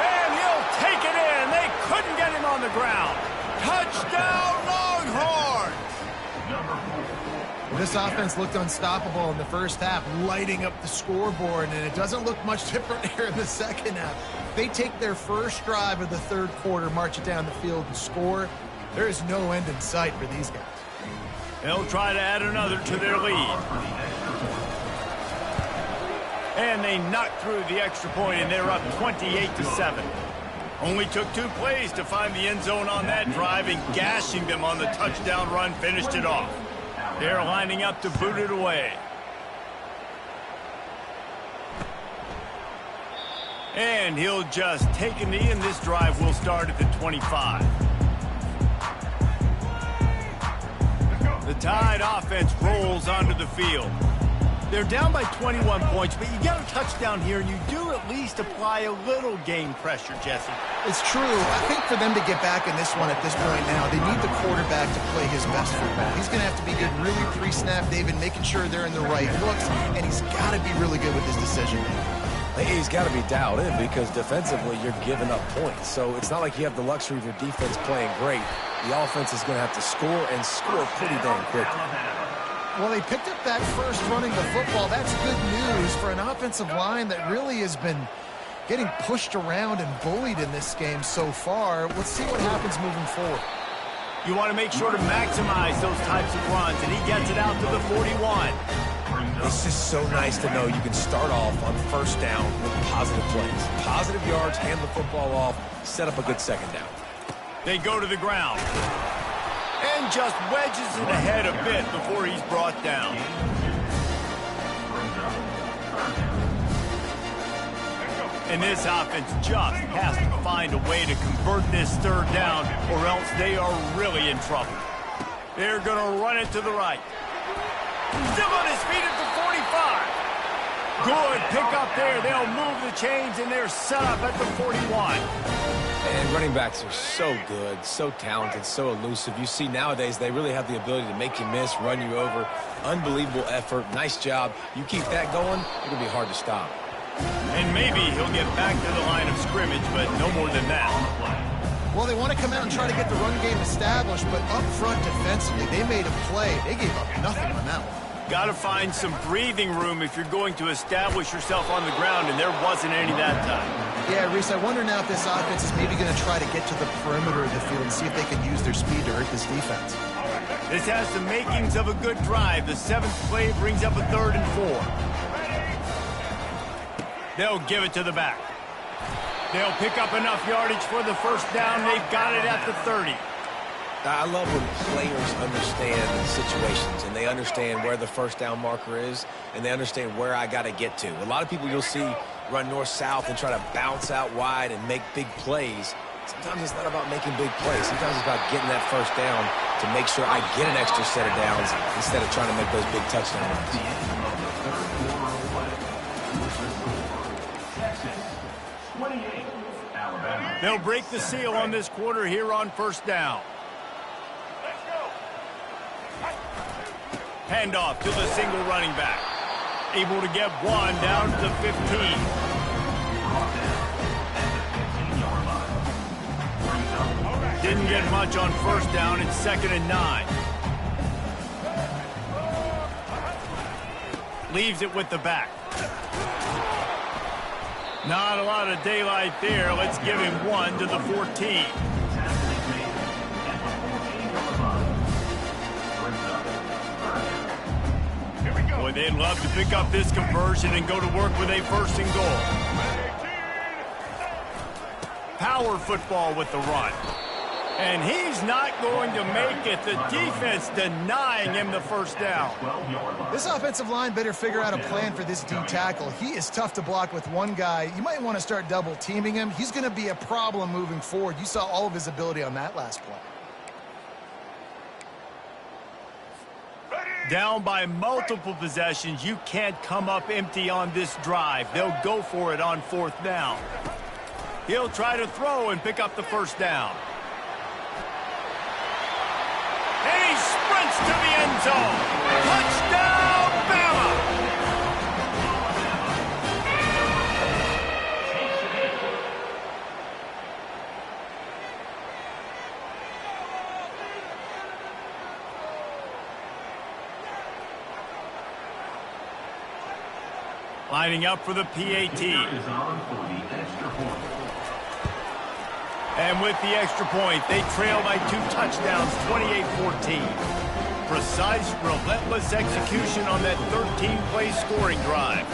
A: And he'll take it in. They couldn't get him on the ground. Touchdown, Longhorns.
B: This offense looked unstoppable in the first half, lighting up the scoreboard, and it doesn't look much different here in the second half. They take their first drive of the third quarter, march it down the field, and score. There is no end in sight for these guys.
A: They'll try to add another to their lead. And they knock through the extra point, and they're up 28-7. Only took 2 plays to find the end zone on that drive, and gashing them on the touchdown run finished it off. They're lining up to boot it away. And he'll just take a knee, and this drive will start at the 25. The Tide offense rolls onto the field. They're down by 21 points, but you got a touchdown here, and you do at least apply a little game pressure, Jesse.
B: It's true. I think for them to get back in this one at this point now, they need the quarterback to play his best football. He's going to have to be good really pre-snap, David, making sure they're in the right looks, and he's got to be really good with his decision making.
C: He's got to be dialed in because defensively you're giving up points. So it's not like you have the luxury of your defense playing great. The offense is going to have to score and score pretty dang quickly.
B: Well, they picked up that first running the football. That's good news for an offensive line that really has been getting pushed around and bullied in this game so far. Let's see what happens moving forward.
A: You want to make sure to maximize those types of runs, and he gets it out to the 41.
C: It's just so nice to know you can start off on first down with positive plays. Positive yards, hand the football off, set up a good second down.
A: They go to the ground. And just wedges it ahead a bit before he's brought down. And this offense just has to find a way to convert this third down, or else they are really in trouble. They're going to run it to the right. Still on his feet at the 45. Good pick up there. They'll move the chains, and they're set up at the 41.
C: And running backs are so good, so talented, so elusive. You see nowadays they really have the ability to make you miss, run you over. Unbelievable effort. Nice job. You keep that going, it'll be hard to stop.
A: And maybe he'll get back to the line of scrimmage, but no more than that.
B: Well, they want to come out and try to get the run game established, but up front defensively, they made a play. They gave up nothing on that one.
A: Got to find some breathing room if you're going to establish yourself on the ground, and there wasn't any that time.
B: Yeah, Reese, I wonder now if this offense is maybe going to try to get to the perimeter of the field and see if they can use their speed to hurt this defense.
A: This has the makings of a good drive. The 7th play brings up a 3rd and 4. They'll give it to the back. They'll pick up enough yardage for the first down. They've got it at the 30.
C: I love when players understand situations and they understand where the first down marker is and they understand where I got to get to. A lot of people you'll see run north-south and try to bounce out wide and make big plays. Sometimes it's not about making big plays. Sometimes it's about getting that first down to make sure I get an extra set of downs instead of trying to make those big touchdown runs.
A: They'll break the seal on this quarter here on first down. Handoff to the single running back. Able to get one down to the 15. Didn't get much on first down. It's 2nd and 9. Leaves it with the back. Not a lot of daylight there. Let's give him one to the 14. Boy, they'd love to pick up this conversion and go to work with a 1st and goal. Power football with the run. And he's not going to make it. The defense denying him the first down.
B: This offensive line better figure out a plan for this D tackle. He is tough to block with one guy. You might want to start double teaming him. He's going to be a problem moving forward. You saw all of his ability on that last play.
A: Down by multiple possessions. You can't come up empty on this drive. They'll go for it on 4th down. He'll try to throw and pick up the first down. And he sprints to the end zone. Touchdown, Bama! Lining up for the PAT. And with the extra point, they trail by 2 touchdowns, 28-14. Precise, relentless execution on that 13-play scoring drive.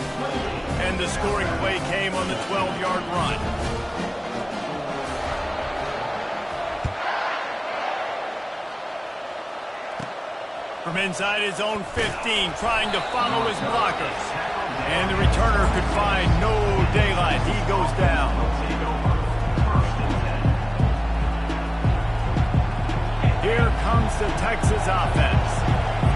A: And the scoring play came on the 12-yard run. From inside his own 15, trying to follow his blockers. And the returner could find no daylight. He goes down. Here comes the Texas offense.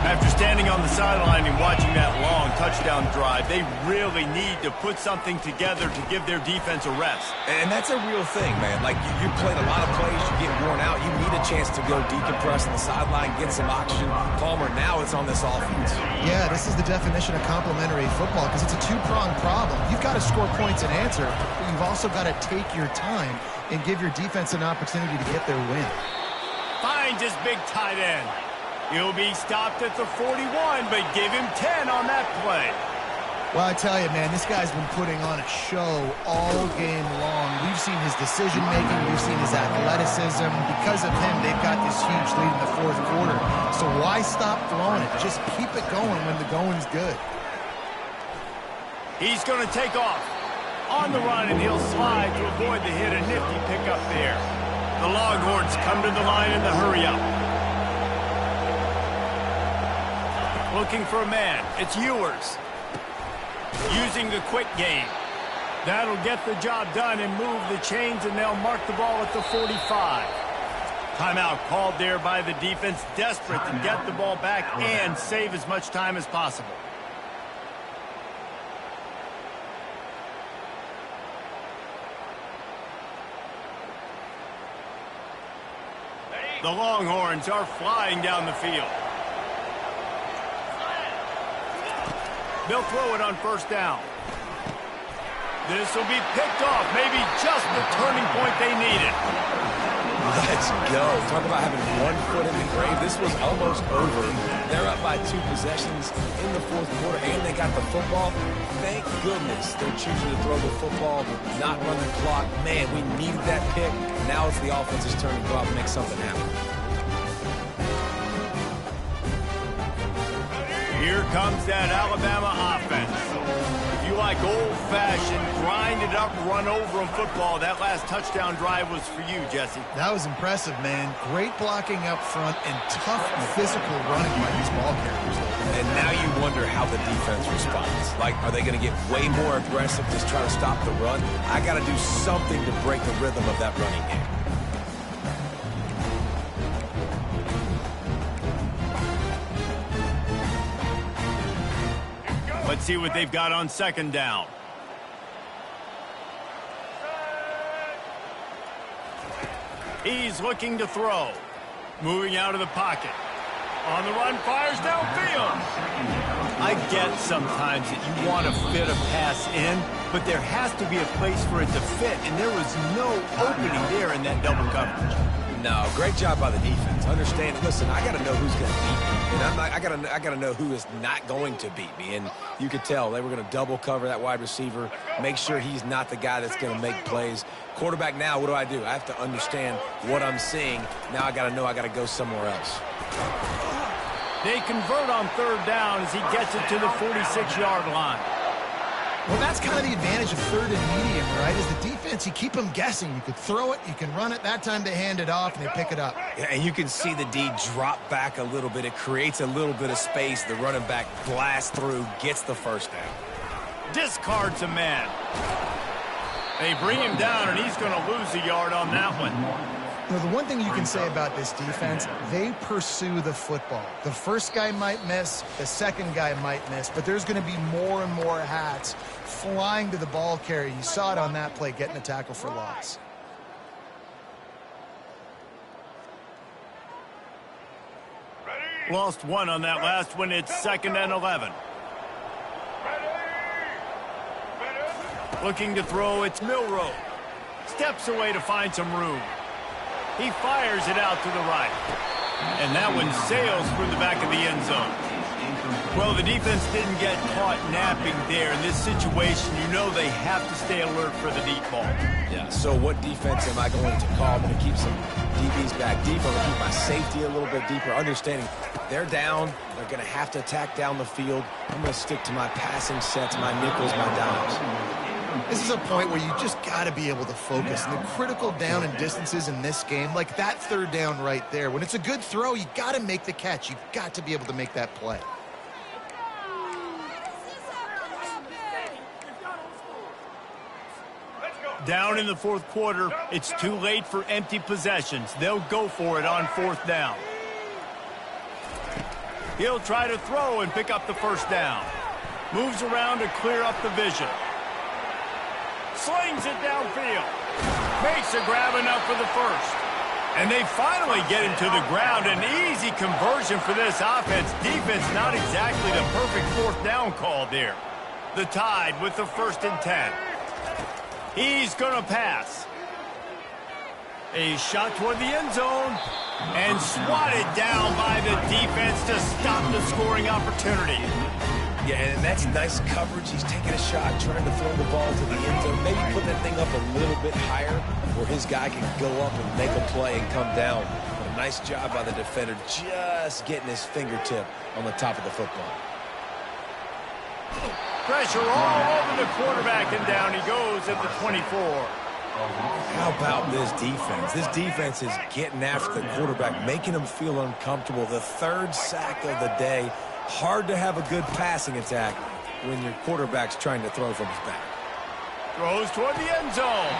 A: After standing on the sideline and watching that long touchdown drive, they really need to put something together to give their defense a rest.
C: And that's a real thing, man. Like, you played a lot of plays, you get worn out. You need a chance to go decompress on the sideline, get some oxygen. Palmer, now it's on this offense.
B: Yeah, this is the definition of complementary football because it's a two-pronged problem. You've got to score points and answer, but you've also got to take your time and give your defense an opportunity to get their win.
A: Finds his big tight end. He'll be stopped at the 41, but give him 10 on that play.
B: Well, I tell you, man, this guy's been putting on a show all game long. We've seen his decision-making. We've seen his athleticism. Because of him, they've got this huge lead in the 4th quarter. So why stop throwing it? Just keep it going when the going's good.
A: He's going to take off on the run, and he'll slide to avoid the hit. A nifty pickup there. The Longhorns come to the line in the hurry-up. Looking for a man. It's Ewers. Using the quick game. That'll get the job done and move the chains, and they'll mark the ball at the 45. Timeout called there by the defense, desperate to get the ball back and save as much time as possible. The Longhorns are flying down the field. They'll throw it on first down. This will be picked off. Maybe just the turning point they needed.
C: Let's go. Talk about having one foot in the grave. This was almost over. They're up by 2 possessions in the 4th quarter, and they got the football. Thank goodness they're choosing to throw the football, not run the clock. Man, we needed that pick. Now it's the offense's turn to go out and make something happen.
A: Here comes that Alabama offense. If you like old-fashioned, grind-it-up, run-over-'em football, that last touchdown drive was for you, Jesse.
B: That was impressive, man. Great blocking up front and tough physical running by these ball carriers.
C: And now you wonder how the defense responds. Like, are they going to get way more aggressive, just try to stop the run? I got to do something to break the rhythm of that running game.
A: Let's see what they've got on 2nd down. He's looking to throw. Moving out of the pocket. On the run, fires downfield. I get sometimes that you want to fit a pass in, but there has to be a place for it to fit, and there was no opening there in that double coverage.
C: No, great job by the defense. Understand, listen, I got to know who's going to beat me, and I got to know who is not going to beat me. And you could tell they were going to double cover that wide receiver, make sure he's not the guy that's going to make plays. Quarterback now, what do? I have to understand what I'm seeing. Now I got to know I got to go somewhere else.
A: They convert on third down as he gets it to the 46-yard line.
B: Well, that's kind of the advantage of third and medium, right? Is the defense, you keep them guessing. You could throw it, you can run it. That time they hand it off and they pick it up.
C: Yeah, and you can see the D drop back a little bit. It creates a little bit of space. The running back blasts through, gets the first down.
A: Discards a man. They bring him down, and he's going to lose a yard on that one.
B: You know, the one thing you can say about this defense, they pursue the football. The first guy might miss, the second guy might miss, but there's going to be more and more hats flying to the ball carrier. You saw it on that play, getting a tackle for loss.
A: Lost one on that last one. It's 2nd and 11. Looking to throw, it's Milroe. Steps away to find some room. He fires it out to the right. And that one sails through the back of the end zone. Well, the defense didn't get caught napping there. In this situation, you know they have to stay alert for the deep ball.
C: Yeah, so what defense am I going to call? I'm going to keep some DBs back deeper. I'm going to keep my safety a little bit deeper, understanding they're down. They're going to have to attack down the field. I'm going to stick to my passing sets, my nickels, my dimes.
B: This is a point where you just got to be able to focus. And the critical down and distances in this game, like that third down right there, when it's a good throw, you got to make the catch. You've got to be able to make that play.
A: Down in the fourth quarter, it's too late for empty possessions. They'll go for it on 4th down. He'll try to throw and pick up the first down. Moves around to clear up the vision. Slings it downfield. Makes a grab enough for the first. And they finally get him to the ground. An easy conversion for this offense. Defense not exactly the perfect 4th down call there. The Tide with the 1st and 10. He's going to pass. A shot toward the end zone. And swatted down by the defense to stop the scoring opportunity.
C: Yeah, and that's nice coverage. He's taking a shot, trying to throw the ball to the end zone. Maybe put that thing up a little bit higher where his guy can go up and make a play and come down. But a nice job by the defender just getting his fingertip on the top of the football.
A: Pressure all over the quarterback, and down he goes at the 24.
C: How about this defense? This defense is getting after the quarterback, making him feel uncomfortable. The 3rd sack of the day. Hard to have a good passing attack when your quarterback's trying to throw from his back.
A: Throws toward the end zone.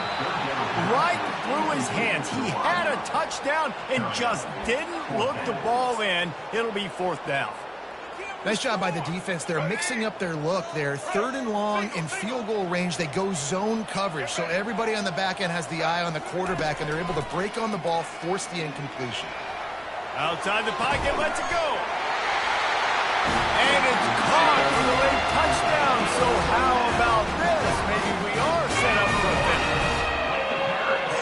A: Right through his hands. He had a touchdown and just didn't look the ball in. It'll be 4th down.
B: Nice job by the defense. They're mixing up their look. They're 3rd and long in field goal range. They go zone coverage. So everybody on the back end has the eye on the quarterback, and they're able to break on the ball, force the incompletion.
A: Outside the pocket, lets it go. And it's caught for the late touchdown. So how about this? Maybe we are set up for a finish.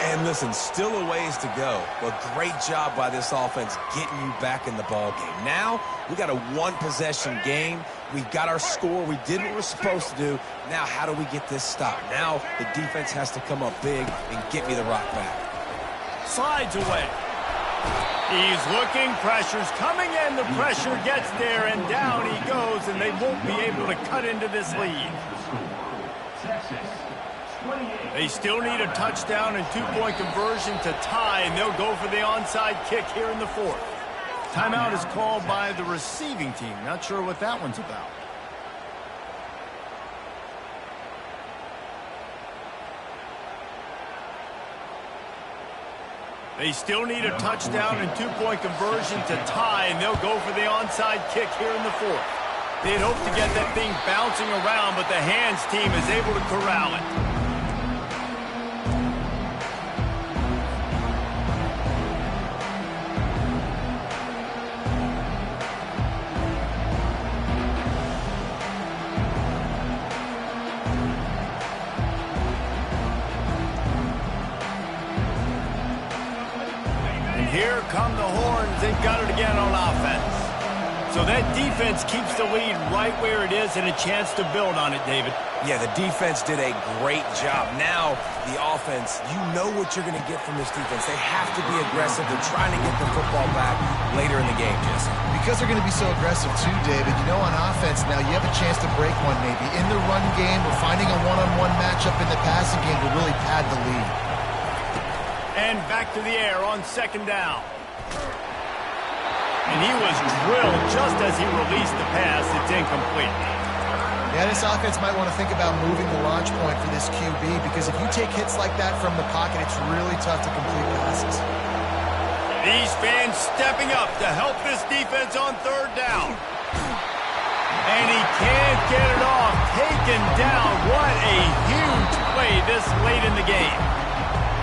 C: And listen, still a ways to go, but great job by this offense getting you back in the ball game. Now, we got a 1-possession game. We've got our score. We did what we're supposed to do. Now, how do we get this stopped? Now, the defense has to come up big and get me the rock back.
A: Slides away. He's looking, pressure's coming in, the pressure gets there, and down he goes, and they won't be able to cut into this lead. They still need a touchdown and 2-point conversion to tie, and they'll go for the onside kick here in the 4th. Timeout is called by the receiving team. Not sure what that one's about. They still need a touchdown and 2-point conversion to tie, and they'll go for the onside kick here in the 4th. They'd hope to get that thing bouncing around, but the hands team is able to corral it. come the horns. They've got it again on offense. So that defense keeps the lead right where it is and a chance to build on it, David.
C: Yeah, the defense did a great job. Now, the offense, you know what you're going to get from this defense. They have to be aggressive. They're trying to get the football back later in the game, Jesse.
B: Because they're going to be so aggressive too, David, you know, on offense now, you have a chance to break one maybe in the run game or finding a one-on-one matchup in the passing game to really pad the lead.
A: And back to the air on second down. And he was drilled just as he released the pass. It's incomplete.
B: Yeah, this offense might want to think about moving the launch point for this QB because if you take hits like that from the pocket, it's really tough to complete passes.
A: These fans stepping up to help this defense on third down. And he can't get it off. Taken down. What a huge play this late in the game.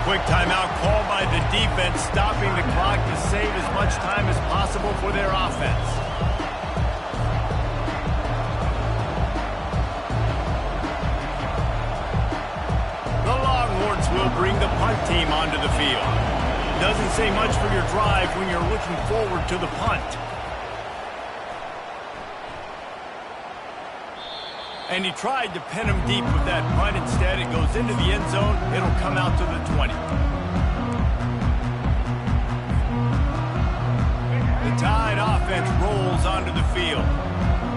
A: Quick timeout called by the defense, stopping the clock to save as much time as possible for their offense. The Longhorns will bring the punt team onto the field. Doesn't say much for your drive when you're looking forward to the punt. And he tried to pin him deep with that punt. Instead, it goes into the end zone. It'll come out to the 20. The Tide offense rolls onto the field.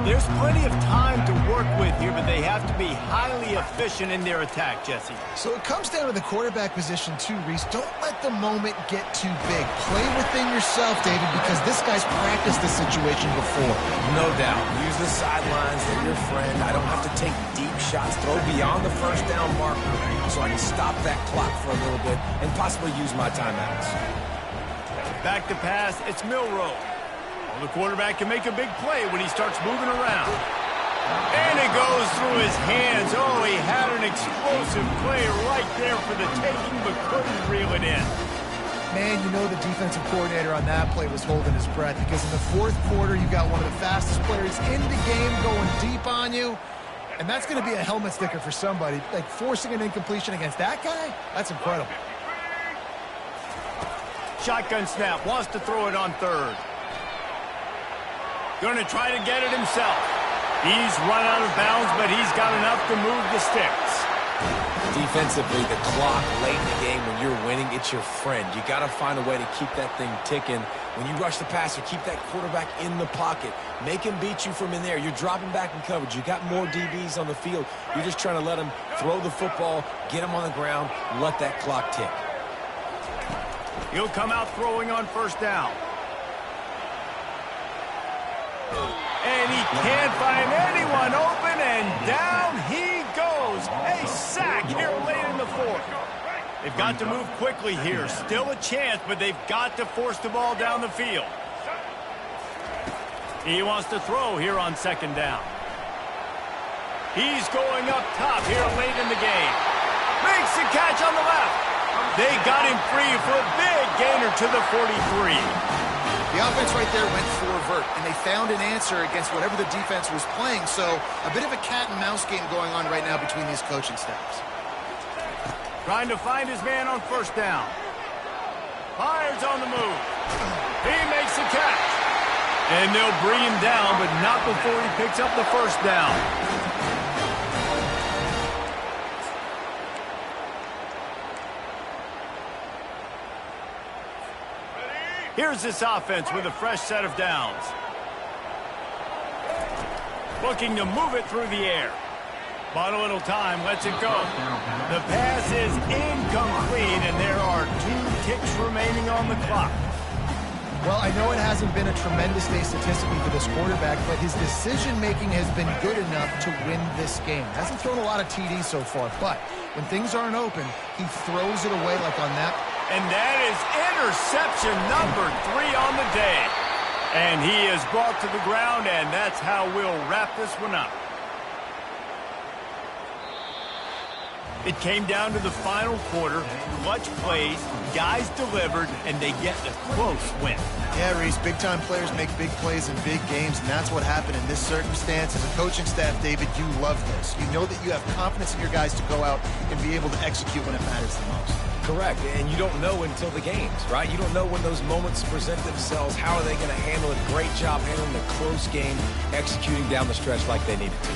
A: There's plenty of time to work with here, but they have to be highly efficient in their attack, Jesse.
B: So it comes down to the quarterback position too, Reese. Don't let the moment get too big. Play within yourself, David, because this guy's practiced this situation before.
C: No doubt. Use the sidelines. They're your friend. I don't have to take deep shots. Throw beyond the first down marker so I can stop that clock for a little bit and possibly use my timeouts.
A: Back to pass. It's Milroe. The quarterback can make a big play when he starts moving around. And it goes through his hands. Oh, he had an explosive play right there for the taking, but couldn't reel it in.
B: Man, you know the defensive coordinator on that play was holding his breath because in the fourth quarter, you got one of the fastest players in the game going deep on you. And that's going to be a helmet sticker for somebody. Like forcing an incompletion against that guy, that's incredible.
A: Shotgun snap, wants to throw it on third. Going to try to get it himself. He's run out of bounds, but he's got enough to move the sticks.
C: Defensively, the clock late in the game when you're winning, it's your friend. You got to find a way to keep that thing ticking. When you rush the passer, keep that quarterback in the pocket. Make him beat you from in there. You're dropping back in coverage. You got more DBs on the field. You're just trying to let him throw the football, get him on the ground, let that clock tick.
A: He'll come out throwing on first down. And he can't find anyone open, and down he goes. A sack here late in the fourth. They've got to move quickly here. Still a chance, but they've got to force the ball down the field. He wants to throw here on second down. He's going up top here late in the game. Makes the catch on the left. They got him free for a big gainer to the 43.
B: The offense right there went four-vert, and they found an answer against whatever the defense was playing. So a bit of a cat-and-mouse game going on right now between these coaching staffs.
A: Trying to find his man on first down. Fires on the move. He makes the catch. And they'll bring him down, but not before he picks up the first down. Here's this offense with a fresh set of downs. Looking to move it through the air. Bought a little time, lets it go. The pass is incomplete, and there are 2 ticks remaining on the clock.
B: Well, I know it hasn't been a tremendous day statistically for this quarterback, but his decision-making has been good enough to win this game. Hasn't thrown a lot of TDs so far, but when things aren't open, he throws it away like on that.
A: And that is interception number 3 on the day. And he is brought to the ground, and that's how we'll wrap this one up. It came down to the final quarter, clutch plays, guys delivered, and they get a close win.
B: Yeah, Reese, big-time players make big plays in big games, and that's what happened in this circumstance. As a coaching staff, David, you love this. You know that you have confidence in your guys to go out and be able to execute when it matters the most.
C: correct. And you don't know until the games, right? You don't know when those moments present themselves. How are they going to handle it? Great job handling the close game, executing down the stretch like they needed to.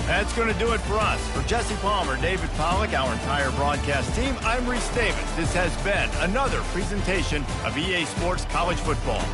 A: That's going to do it for us. For Jesse Palmer, David Pollack, our entire broadcast team, I'm Reese Davis. This has been another presentation of EA Sports College Football.